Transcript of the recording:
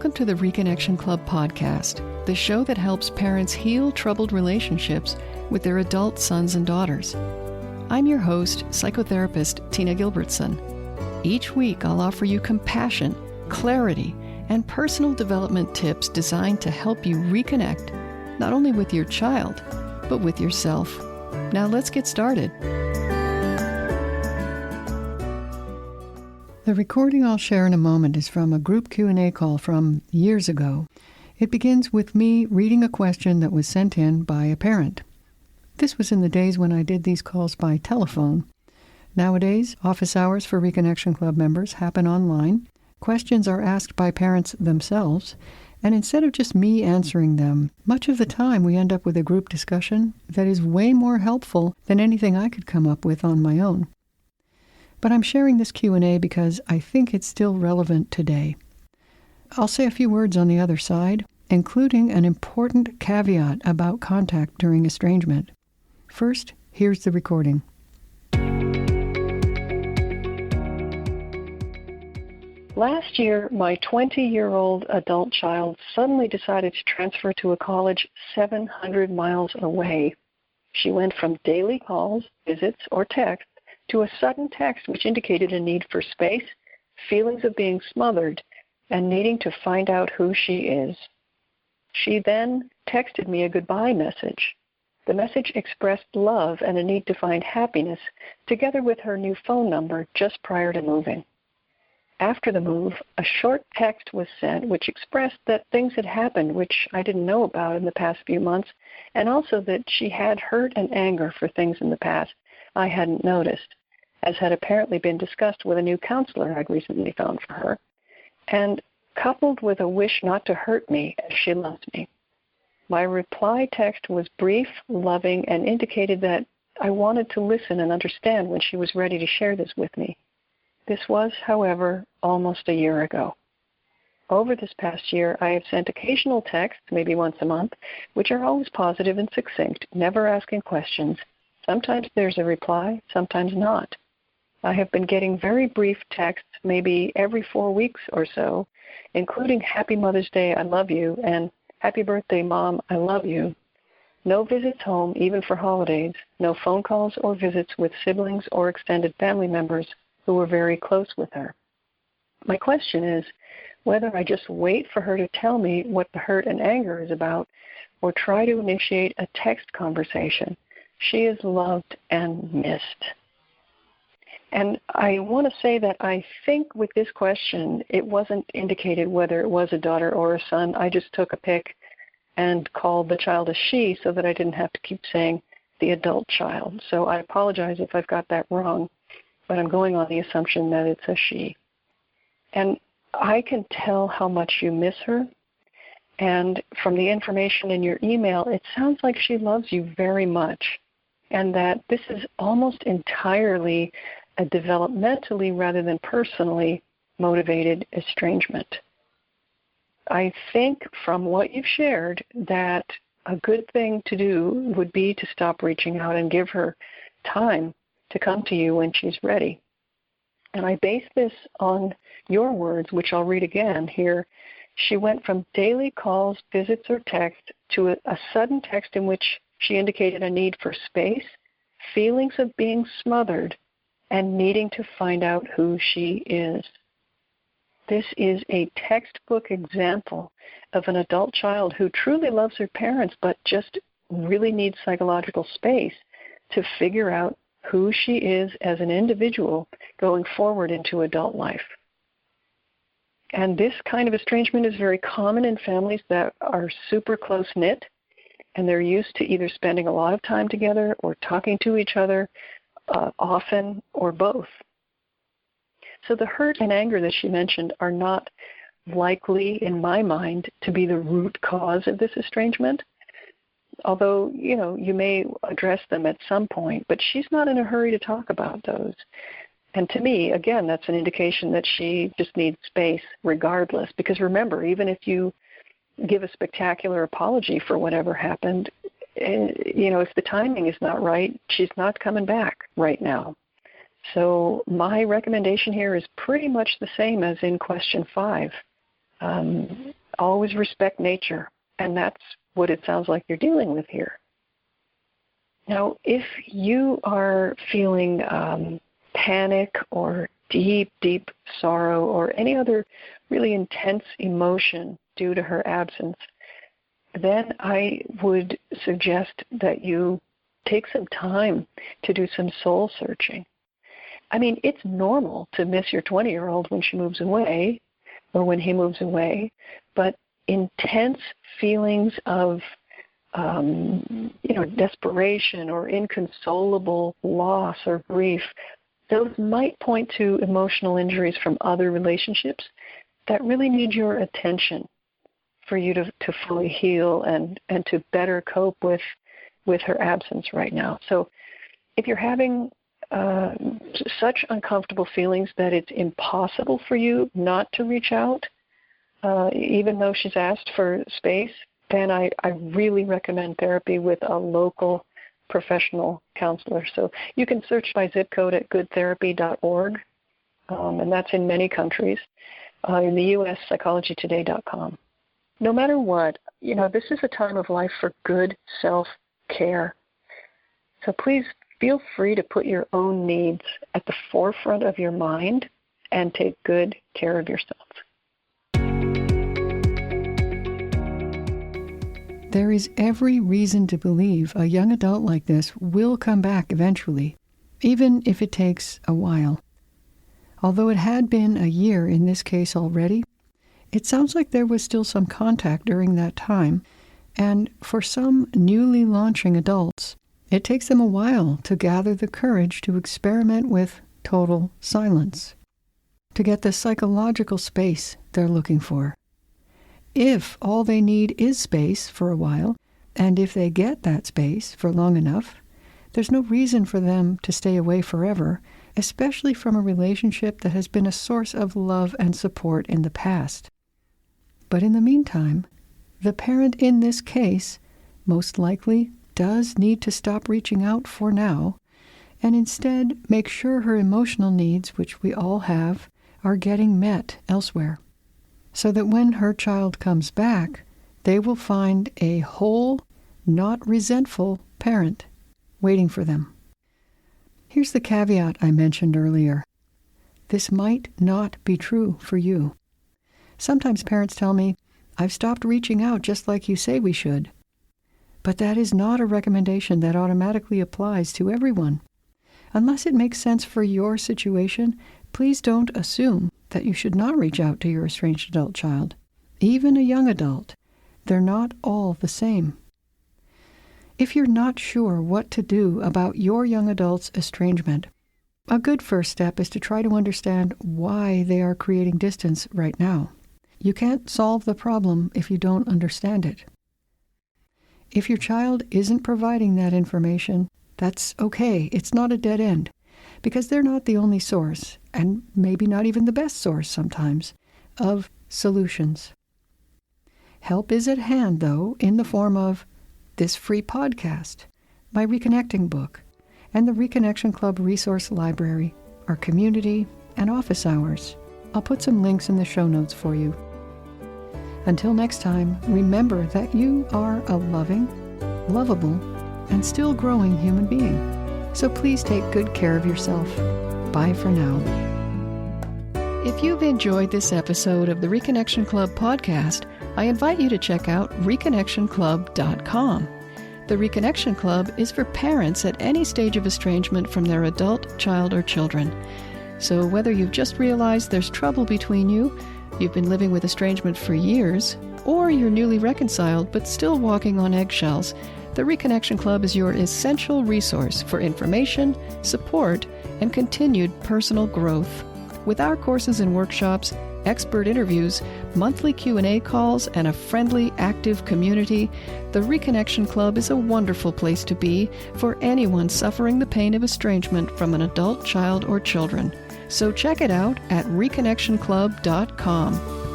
Welcome to the Reconnection Club podcast, the show that helps parents heal troubled relationships with their adult sons and daughters. I'm your host, psychotherapist Tina Gilbertson. Each week, I'll offer you compassion, clarity, and personal development tips designed to help you reconnect, not only with your child, but with yourself. Now let's get started. The recording I'll share in a moment is from a group Q&A call from years ago. It begins with me reading a question that was sent in by a parent. This was in the days when I did these calls by telephone. Nowadays, office hours for Reconnection Club members happen online. Questions are asked by parents themselves, and instead of just me answering them, much of the time we end up with a group discussion that is way more helpful than anything I could come up with on my own. But I'm sharing this Q&A because I think it's still relevant today. I'll say a few words on the other side, including an important caveat about contact during estrangement. First, here's the recording. Last year, my 20-year-old adult child suddenly decided to transfer to a college 700 miles away. She went from daily calls, visits, or texts to a sudden text which indicated a need for space, feelings of being smothered, and needing to find out who she is. She then texted me a goodbye message. The message expressed love and a need to find happiness, together with her new phone number just prior to moving. After the move, a short text was sent which expressed that things had happened which I didn't know about in the past few months, and also that she had hurt and anger for things in the past I hadn't noticed, as had apparently been discussed with a new counselor I'd recently found for her, and coupled with a wish not to hurt me as she loved me. My reply text was brief, loving, and indicated that I wanted to listen and understand when she was ready to share this with me. This was, however, almost a year ago. Over this past year, I have sent occasional texts, maybe once a month, which are always positive and succinct, never asking questions. Sometimes there's a reply, sometimes not. I have been getting very brief texts, maybe every 4 weeks or so, including Happy Mother's Day, I love you, and Happy Birthday, Mom, I love you. No visits home, even for holidays. No phone calls or visits with siblings or extended family members who were very close with her. My question is whether I just wait for her to tell me what the hurt and anger is about, or try to initiate a text conversation. She is loved and missed. And I want to say that I think with this question, it wasn't indicated whether it was a daughter or a son. I just took a pic and called the child a she so that I didn't have to keep saying the adult child. So I apologize if I've got that wrong, but I'm going on the assumption that it's a she. And I can tell how much you miss her. And from the information in your email, it sounds like she loves you very much, and that this is almost entirely a developmentally rather than personally motivated estrangement. I think from what you've shared that a good thing to do would be to stop reaching out and give her time to come to you when she's ready. And I base this on your words, which I'll read again here. She went from daily calls, visits, or text to a sudden text in which she indicated a need for space, feelings of being smothered, and needing to find out who she is. This is a textbook example of an adult child who truly loves her parents but just really needs psychological space to figure out who she is as an individual going forward into adult life. And this kind of estrangement is very common in families that are super close-knit, and they're used to either spending a lot of time together or talking to each other often, or both. So the hurt and anger that she mentioned are not likely, in my mind, to be the root cause of this estrangement, although, you may address them at some point, but she's not in a hurry to talk about those. And to me, again, that's an indication that she just needs space regardless, because remember, even if you give a spectacular apology for whatever happened, if the timing is not right, she's not coming back right now. So my recommendation here is pretty much the same as in question 5. always respect nature, and that's what it sounds like you're dealing with here. Now, if you are feeling panic or deep, deep sorrow or any other really intense emotion due to her absence, then I would suggest that you take some time to do some soul searching. I mean, it's normal to miss your 20-year-old when she moves away or when he moves away, but intense feelings of desperation or inconsolable loss or grief, those might point to emotional injuries from other relationships that really need your attention for you to fully heal and to better cope with her absence right now. So if you're having such uncomfortable feelings that it's impossible for you not to reach out, even though she's asked for space, then I really recommend therapy with a local professional counselor. So you can search by zip code at goodtherapy.org, and that's in many countries. In the U.S., psychologytoday.com. No matter what, this is a time of life for good self-care. So please feel free to put your own needs at the forefront of your mind and take good care of yourself. There is every reason to believe a young adult like this will come back eventually, even if it takes a while. Although it had been a year in this case already, it sounds like there was still some contact during that time, and for some newly launching adults, it takes them a while to gather the courage to experiment with total silence, to get the psychological space they're looking for. If all they need is space for a while, and if they get that space for long enough, there's no reason for them to stay away forever, especially from a relationship that has been a source of love and support in the past. But in the meantime, the parent in this case most likely does need to stop reaching out for now, and instead make sure her emotional needs, which we all have, are getting met elsewhere, so that when her child comes back, they will find a whole, not resentful parent waiting for them. Here's the caveat I mentioned earlier. This might not be true for you. Sometimes parents tell me, "I've stopped reaching out just like you say we should." But that is not a recommendation that automatically applies to everyone. Unless it makes sense for your situation, please don't assume that you should not reach out to your estranged adult child. Even a young adult, they're not all the same. If you're not sure what to do about your young adult's estrangement, a good first step is to try to understand why they are creating distance right now. You can't solve the problem if you don't understand it. If your child isn't providing that information, that's okay. It's not a dead end, because they're not the only source, and maybe not even the best source sometimes, of solutions. Help is at hand, though, in the form of this free podcast, my Reconnecting book, and the Reconnection Club Resource Library, our community, and office hours. I'll put some links in the show notes for you. Until next time, remember that you are a loving, lovable, and still growing human being. So please take good care of yourself. Bye for now. If you've enjoyed this episode of the Reconnection Club podcast, I invite you to check out reconnectionclub.com. The Reconnection Club is for parents at any stage of estrangement from their adult, child, or children. So whether you've just realized there's trouble between you, you've been living with estrangement for years, or you're newly reconciled but still walking on eggshells, the Reconnection Club is your essential resource for information, support, and continued personal growth. With our courses and workshops, expert interviews, monthly Q&A calls, and a friendly, active community, the Reconnection Club is a wonderful place to be for anyone suffering the pain of estrangement from an adult, child, or children. So check it out at reconnectionclub.com.